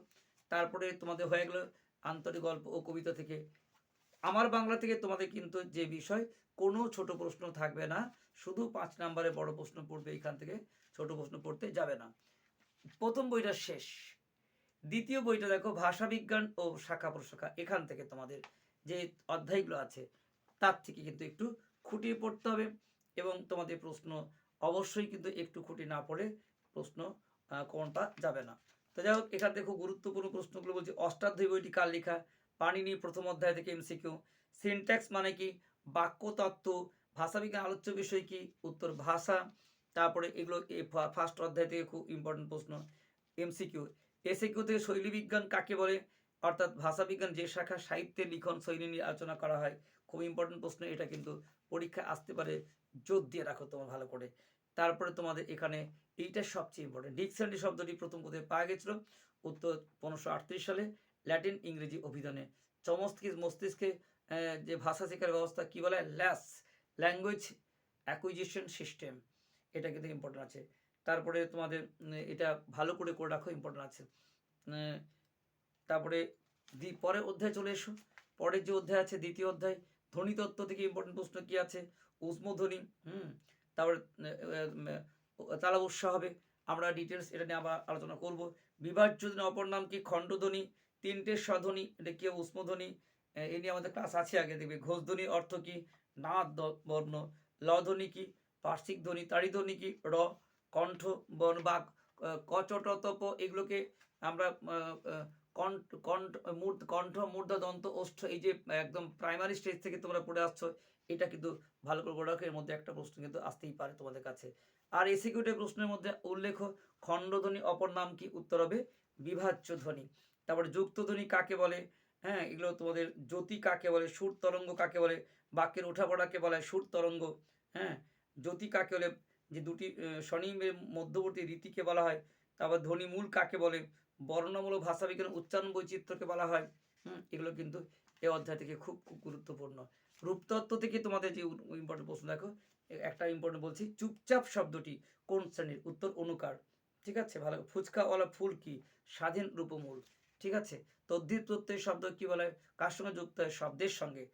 Speaker 1: তারপরে তোমাদের হয়ে গেল আন্তরিক গল্প ও কবিতা থেকে। আমার বাংলা থেকে তোমাদের কিন্তু যে বিষয় কোনো ছোট প্রশ্ন থাকবে না, শুধু 5 নম্বরে বড় প্রশ্ন পড়বে, এখান থেকে ছোট প্রশ্ন পড়তে যাবে না। প্রথম বইটা শেষ, দ্বিতীয় বইটা দেখো ভাষাবিজ্ঞান ও শাখা প্রশাখা, এখান থেকে তোমাদের যে অধ্যায়গুলো আছে তার থেকে কিন্তু একটু খুঁটিয়ে পড়তে হবে, এবং তোমাদের প্রশ্ন অবশ্যই কিন্তু একটু খুঁটি না পড়ে প্রশ্ন কোনটা যাবে না। তো যাই হোক, এখান থেকে খুব গুরুত্বপূর্ণ প্রশ্নগুলো বলছি। অষ্টাধ্যায়ী বইটি কার লেখা, পাণিনি, প্রথম অধ্যায় থেকে এমসিকিউ। সিনট্যাক্স মানে কি, বাক্যতত্ত্ব। ভাষাবিজ্ঞান আলোচ্য বিষয় কি, উত্তর ভাষা। তারপরে এগুলো ফার্স্ট অধ্যায় থেকে খুব ইম্পর্টেন্ট প্রশ্ন, এমসিকিউ। এসিকিউ থেকে শৈলী বিজ্ঞান কাকে বলে, অর্থাৎ ভাষাবিজ্ঞান যে শাখা সাহিত্যের লিখন শৈলী নিয়ে আলোচনা করা হয়, খুব ইম্পর্টেন্ট প্রশ্ন, এটা কিন্তু পরীক্ষায় আসতে পারে, জোর দিয়ে রাখো তোমার ভালো করে। তারপরে তোমাদের এখানে এইটা সবচেয়ে ইম্পর্টেন্ট, ডিকশনারি শব্দটি প্রথম কোথায় পাওয়া গেছিল? উত্তর 1538 সালে ল্যাটিন ইংরেজি অভিধানে। মস্তিষ্কে যে ভাষা শেখার ব্যবস্থা কি বলে? ল্যাঙ্গুয়েজ অ্যাকুইজিশন সিস্টেম, এটা কিন্তু ইম্পর্টেন্ট আছে। তারপরে তোমাদের এটা ভালো করে রাখো, ইম্পর্টেন্ট আছে। তারপরে পরের অধ্যায় চলে এসো। পরের যে অধ্যায় আছে দ্বিতীয় অধ্যায়, ধ্বনিতত্ত্ব থেকে ইম্পর্টেন্ট প্রশ্ন কি আছে? উষ্মধ্বনি, তারপরে তালা উৎসাহ হবে, আমরা ডিটেলস এটা নিয়ে আবার আলোচনা করব। বিভাজ্য ধ্বনি অপর নাম কি? খণ্ডধ্বনি। তিনটে স্বধ্বনি, এটা কি? উষ্মধ্বনি। এই নিয়ে আমাদের ক্লাস আছে, আগে দেখবে। ঘোষধ্বনির অর্থ কি? নাদ বর্ণ। লধ্বনি কি? পার্শ্বিক ধ্বনি। তাড়িধ্বনি কি? র। কণ্ঠ বর্ণ বা কচটতপ, এগুলোকে আমরা কণ্ঠ মূর্ধ দন্ত ওষ্ঠ, এই যে একদম প্রাইমারি স্টেজ থেকে তোমরা পড়ে আসছো, এটা কিন্তু ভালো করে রাখো। এর মধ্যে একটা প্রশ্ন কিন্তু আসতেই পারে তোমাদের কাছে। আর এসিকিউটিভ প্রশ্নের মধ্যে উল্লেখ, খণ্ডধ্বনি অপর নাম কি? উত্তর হবে বিভাজ্য ধ্বনি। তারপরে যুক্তধ্বনি কাকে বলে? হ্যাঁ, এগুলো তোমাদের জ্যোতি কাকে বলে? সুর তরঙ্গ কাকে বলে? বাক্যের ওঠাপড়াকে বলা হয় সুর তরঙ্গ। হ্যাঁ, জ্যোতি কাকে বলে? যে দুটি স্বনিমের মধ্যবর্তী রীতিকে বলা হয়। তারপর ধ্বনিমূল কাকে বলে? বর্ণমূলক ভাষাবিজ্ঞান উচ্চারণ বৈচিত্র্যকে বলা হয়। এগুলো কিন্তু এই অধ্যায় থেকে খুব খুব গুরুত্বপূর্ণ। রূপতত্ত্ব থেকে তোমাদের যে ইম্পর্টেন্ট প্রশ্ন দেখো, একটা ইম্পর্টেন্ট বলছি, চুপচাপ শব্দটি কোন শ্রেণীর? উত্তর অনুকার। ঠিক আছে, ভালো। ফুচকাওয়ালা ফুল কি? স্বাধীন রূপমূল। ঠিক আছে। তদ্ধিত প্রত্যয় শব্দ কি বলে? কার সঙ্গে যুক্ত হয়? শব্দের সঙ্গে।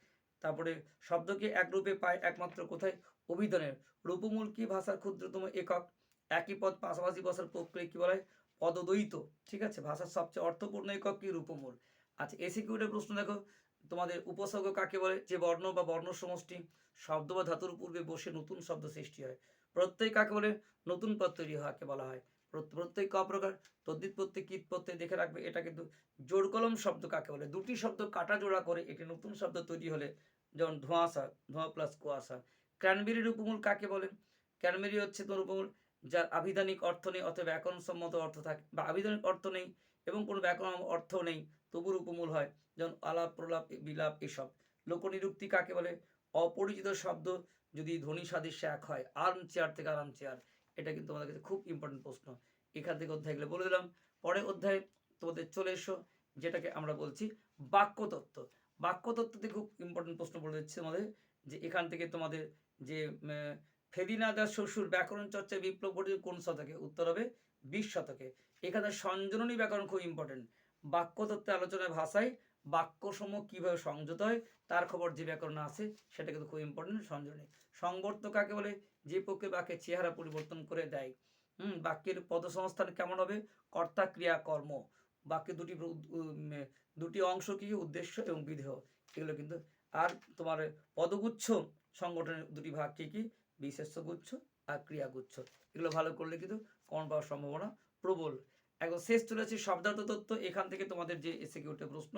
Speaker 1: তারপরে শব্দকে এক রূপে পায় একমাত্র কোথায়? অভিধানের। রূপমূল কি? ভাষার ক্ষুদ্রতম একক। একই পদ পাশাপাশি বসার প্রক্রিয়া কি বলা হয়? পদদ্বৈত। ঠিক আছে, ভাষার সবচেয়ে অর্থপূর্ণ একক কি? রূপমূল। আচ্ছা, এসিকিউটিভ প্রশ্ন দেখো, তোমাদের উপসর্গ কাকে বলে? যে বর্ণ বা বর্ণ সমষ্টি শব্দ বা ধাতুর পূর্বে বসে নতুন শব্দ সৃষ্টি হয়। প্রত্যয় কাকে বলে? নতুন পদ তৈরি হওয়াকে বলা হয়। প্রত্যয় ক প্রকার? তদ্ধিত প্রত্যয়, কীট প্রত্যয় দেখে রাখবে, এটা কিন্তু। জোড় কলম শব্দ কাকে বলে? দুটি শব্দ কাটা জোড়া করে একটি নতুন শব্দ তৈরি হলে, যেমন ধোঁয়াশা, ধোঁয়া প্লাস কুয়াশা। ক্র্যানবেরি রূপমূল কাকে বলে? ক্র্যানবেরি হচ্ছে তো রূপমূল যার আবিধানিক অর্থ নেই অথবা ব্যাকরণসম্মত অর্থ থাকে, বা আবিধানিক অর্থ নেই এবং কোনো ব্যাকরণ অর্থ নেই, তবু রূপমূল হয়, যেমন আলাপ, প্রলাপ, বিলাপ এসব। লোকনিরুক্তি কাকে বলে? অপরিচিত শব্দ যদি ধ্বনি সাদৃশ্যে এক হয়। আর্ম চেয়ার থেকে আরাম চেয়ার, এটা কিন্তু আমাদের কাছে খুব ইম্পর্টেন্ট প্রশ্ন। এখান থেকে অধ্যায়গুলো বলে দিলাম। পরের অধ্যায় তোমাদের চলে এসো, যেটাকে আমরা বলছি বাক্যতত্ত্ব। বাক্যতত্ত্বতে খুব ইম্পর্টেন্ট প্রশ্ন বলে দিচ্ছে আমাদের, যে এখান থেকে তোমাদের যে ফেদিনাদার শ্বশুর ব্যাকরণ চর্চায় বিপ্লব ঘটিত কোন শতকে? উত্তর হবে 20 শতকে। এখানে সঞ্জননী ব্যাকরণ খুব ইম্পর্টেন্ট। বাক্যতত্ত্বে আলোচনায় ভাষায় বাক্যসমূহ কিভাবে সংযত হয় তার খবর যে ব্যাকরণ আছে, সেটা কিন্তু খুব ইম্পর্টেন্ট। সঞ্জননী। সংবর্ত কাকে বলে? যে পক্ষে বাক্যের চেহারা পরিবর্তন করে দেয়। বাক্যের পদসংস্থান কেমন হবে? কর্তা, ক্রিয়া, কর্ম। বাক্যের দুটি অংশ কি? উদ্দেশ্য এবং বিধেয়। এগুলো কিন্তু। আর তোমার পদগুচ্ছ সংগঠনের দুটি ভাগ কি কি? বিশেষ্যগুচ্ছ আর ক্রিয়াগুচ্ছ। এগুলো ভালো করলে কিন্তু কমন পাওয়ার সম্ভাবনা প্রবল। একদম শেষ চলে আসছে শব্দার্থ তত্ত্ব। এখান থেকে তোমাদের যে এসিকিউটিভ প্রশ্ন,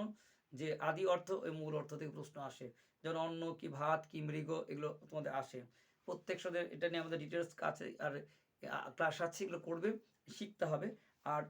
Speaker 1: যে আদি অর্থ ও মূল অর্থ থেকে প্রশ্ন আসে, যেমন অন্ন কি, ভাত কি, মৃগ, এগুলো তোমাদের আসে প্রত্যেক সাথে। এটা নিয়ে আমাদের ডিটেলস কাছে আর ক্লাস আছে, এগুলো করবে, শিখতে হবে। আর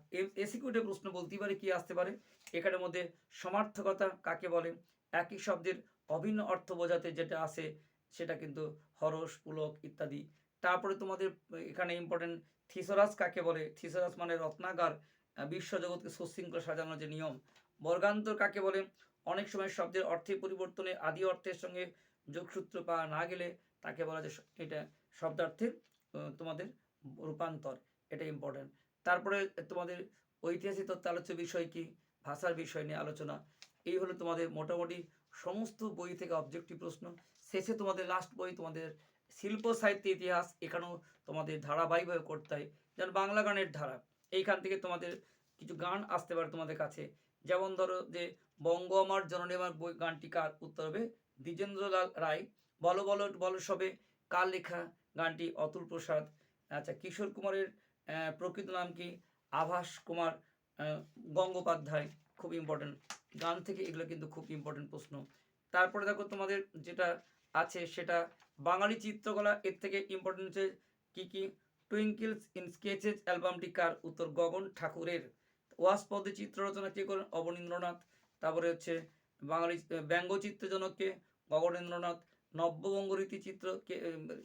Speaker 1: এসিকিউটিভ প্রশ্ন বলতেই পারে কি আসতে পারে এখানের মধ্যে? সমার্থকতা কাকে বলে? একই শব্দের অভিন্ন অর্থ বোঝাতে যেটা আসে সেটা কিন্তু হরস, পুলক ইত্যাদি। তারপরে তোমাদের এখানে ইম্পর্টেন্ট থিসরাস কাকে বলে? থিসরাস মানে রত্নাগার, বিশ্বজগৎকে সুশৃঙ্খল সাজানোর যে নিয়ম। বর্গান্তর কাকে বলে? অনেক সময় শব্দের অর্থের পরিবর্তনে আদি অর্থের সঙ্গে যোগসূত্র পাওয়া না গেলে তাকে বলা যায় এটা শব্দার্থের তোমাদের রূপান্তর, এটা ইম্পর্টেন্ট। তারপরে তোমাদের ঐতিহাসিক তথ্য আলোচ্য বিষয় কি? ভাষার বিষয় নিয়ে আলোচনা। এই হলো তোমাদের মোটামুটি সমস্ত বই থেকে অবজেক্টিভ প্রশ্ন। শেষে তোমাদের লাস্ট বই তোমাদের শিল্প সাহিত্য ইতিহাস, এখানেও তোমাদের ধারাবাহিকভাবে করতে হয়। যেমন বাংলা গানের ধারা, এইখান থেকে তোমাদের কিছু গান আসতে পারে তোমাদের কাছে। যেমন ধরো যে বঙ্গ আমার জননী আমার বই, গানটি কার? উত্তর হবে দ্বিজেন্দ্রলাল রায়। বলো বলো বলো সবে কার লেখা? গানটি অতুল প্রসাদ। আচ্ছা, কিশোর কুমারের প্রকৃত নাম কি? আভাস কুমার গঙ্গোপাধ্যায়। খুব ইম্পর্টেন্ট গান থেকে এগুলো কিন্তু খুব ইম্পর্টেন্ট প্রশ্ন। তারপরে দেখো তোমাদের যেটা আছে সেটা বাঙালি চিত্রকলা, এর থেকে ইম্পর্টেন্ট হচ্ছে কী কী? টুইঙ্কেলস ইন স্কেচেস অ্যালবামটি কার? উত্তর গগন ঠাকুরের। ওয়াস পদ্ধতি চিত্র রচনা কে করেন? অবনীন্দ্রনাথ। তারপরে হচ্ছে বাঙালি ব্যঙ্গচিত্রজনককে? গগনেন্দ্রনাথ। নব্যবঙ্গ রীতি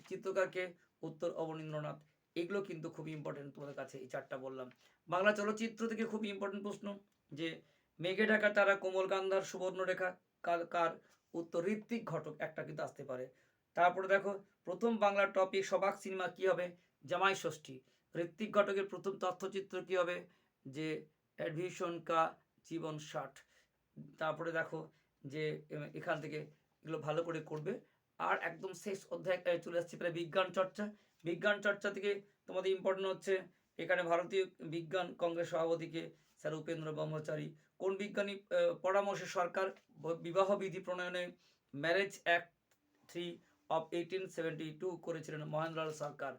Speaker 1: চিত্রকারকে? উত্তর অবনীন্দ্রনাথ। এগুলো কিন্তু খুব ইম্পর্টেন্ট তোমাদের কাছে, এই 4টা বললাম। বাংলা চলচ্চিত্র থেকে খুব ইম্পর্টেন্ট প্রশ্ন, যে মেঘে ঢাকা তারা, কোমল গান্ধার, সুবর্ণরেখা কার? উত্তর ঋত্বিক ঘটক, একটা কিন্তু আসতে পারে। তারপরে দেখো, প্রথম বাংলা টপিক সবাক সিনেমা কি হবে? জামাই ষষ্ঠী। ঋত্বিক ঘটকের প্রথম তথ্যচিত্র কি হবে? যে অ্যাডভিশন কা জীবন 60। তারপরে দেখো যে এখান থেকে এগুলো ভালো করে করবে। আর একদম শেষ অধ্যায় চলে আসছে প্রায়, বিজ্ঞান চর্চা। বিজ্ঞান চর্চা থেকে তোমাদের ইম্পর্টেন্ট হচ্ছে এখানে ভারতীয় বিজ্ঞান কংগ্রেস সভাপতিকে স্যার উপেন্দ্র ব্রহ্মচারী। কোন বিজ্ঞানী পরামর্শে সরকার বিবাহ বিধি প্রণয়নে ম্যারেজ অ্যাক্ট 3 অফ 1872 করেছিলেন? মহেন্দ্রলাল সরকার।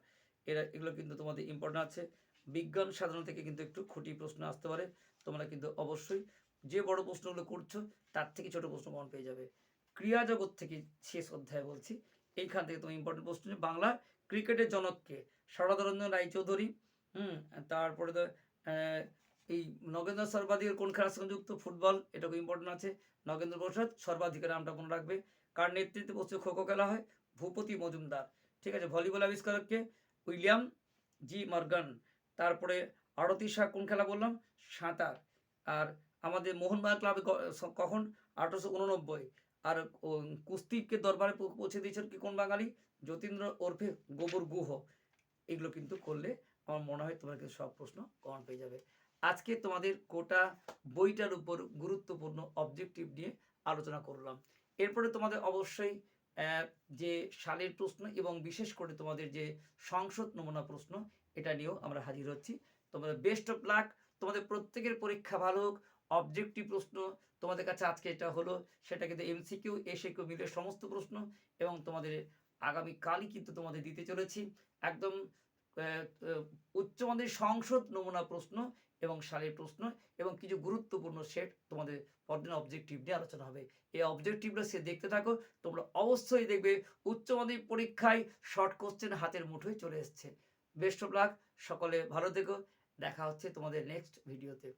Speaker 1: এগুলো কিন্তু তোমাদের ইম্পর্টেন্ট আছে। বিজ্ঞান সাধারণ থেকে কিন্তু একটু খুঁটি প্রশ্ন আসতে পারে, তোমরা কিন্তু অবশ্যই যে বড় প্রশ্নগুলো করছো তার থেকে ছোট প্রশ্ন কমন পেয়ে যাবে। ক্রীড়া জগৎ থেকে শেষ অধ্যায় বলছি, এইখান থেকে তুমি ইম্পর্টেন্ট প্রশ্ন, বাংলা ক্রিকেটের জনককে? শরৎরঞ্জন রায়চৌধুরী। তারপরে তো এই নগেন্দ্র সর্বাধিকার কোন খেলার সঙ্গে যুক্ত? ফুটবল, এটা খুব ইম্পর্টেন্ট আছে। নগেন্দ্র প্রসাদ সর্বাধিকার নামটা মনে রাখবে। কার নেতৃত্বে পশ্চিম খো খো খেলা হয়? ভূপতি মজুমদার। ঠিক আছে। ভলিবল আবিষ্কারককে? William G Morgan. তারপরে আরতি শাহ কোন খেলা বললাম? সাঁতার। আর আমাদের মোহনবাগান ক্লাবে কখন? 1889। আর কুস্তিকে দরবারে পৌঁছে দিয়েছেন কি কোন বাঙালি? যতীন্দ্র ওরফে গোবর গুহ। এগুলো কিন্তু করলে আমার মনে হয় তোমরা কিন্তু সব প্রশ্ন কমন পেয়ে যাবে। আজকে তোমাদের গোটা বইটার উপর গুরুত্বপূর্ণ অবজেক্টিভ নিয়ে আলোচনা করলাম। এরপরে তোমাদের অবশ্যই যে সালের প্রশ্ন এবং বিশেষ করে তোমাদের যে সংসদ নমুনা প্রশ্ন, এটা নিয়েও আমরা হাজির হচ্ছি। তোমাদের বেস্ট অফ লাক, তোমাদের প্রত্যেকের পরীক্ষা ভালো হোক। অবজেক্টিভ প্রশ্ন তোমাদের কাছে আজকে এটা হলো, সেটা কিন্তু এমসিকিউ এসিকিউ মিলে সমস্ত প্রশ্ন, এবং তোমাদের আগামীকালই কিন্তু তোমাদের দিতে চলেছি একদম উচ্চমাধ্যমিক সংসদ নমুনা প্রশ্ন এবং সালের প্রশ্ন এবং কিছু গুরুত্বপূর্ণ সেট তোমাদের পরদিন অবজেক্টিভ নিয়ে আলোচনা হবে। এই অবজেক্টিভটা সে দেখতে থাকো, তোমরা অবশ্যই দেখবে উচ্চ মাধ্যমিক পরীক্ষায় শর্ট কোশ্চেন হাতের মুঠোয় চলে এসছে। বেস্ট অফ লাক, সকলে ভালো থেকো, দেখা হচ্ছে তোমাদের নেক্সট ভিডিওতে।